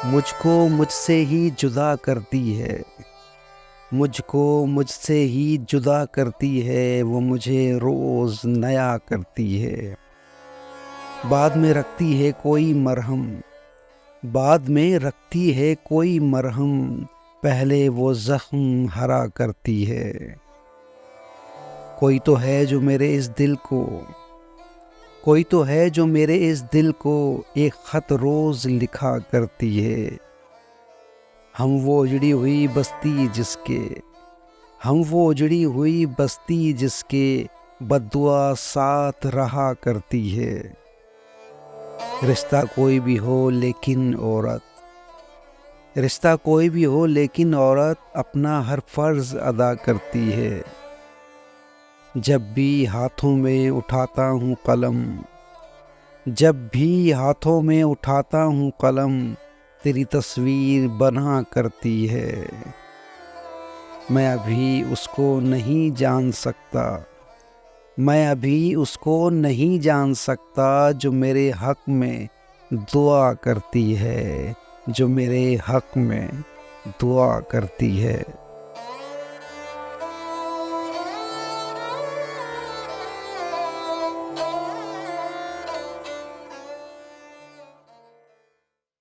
मुझको मुझसे ही जुदा करती है, मुझको मुझसे ही जुदा करती है, वो मुझे रोज़ नया करती है। बाद में रखती है कोई मरहम, बाद में रखती है कोई मरहम, पहले वो ज़ख्म हरा करती है। कोई तो है जो मेरे इस दिल को, कोई तो है जो मेरे इस दिल को एक ख़त रोज़ लिखा करती है। हम वो उजड़ी हुई बस्ती जिसके, हम वो उजड़ी हुई बस्ती जिसके बद्दुआ साथ रहा करती है। रिश्ता कोई भी हो लेकिन औरत, रिश्ता कोई भी हो लेकिन औरत अपना हर फर्ज अदा करती है। जब भी हाथों में उठाता हूँ कलम, जब भी हाथों में उठाता हूँ कलम, तेरी तस्वीर बना करती है। मैं अभी उसको नहीं जान सकता, मैं अभी उसको नहीं जान सकता, जो मेरे हक़ में दुआ करती है, जो मेरे हक़ में दुआ करती है।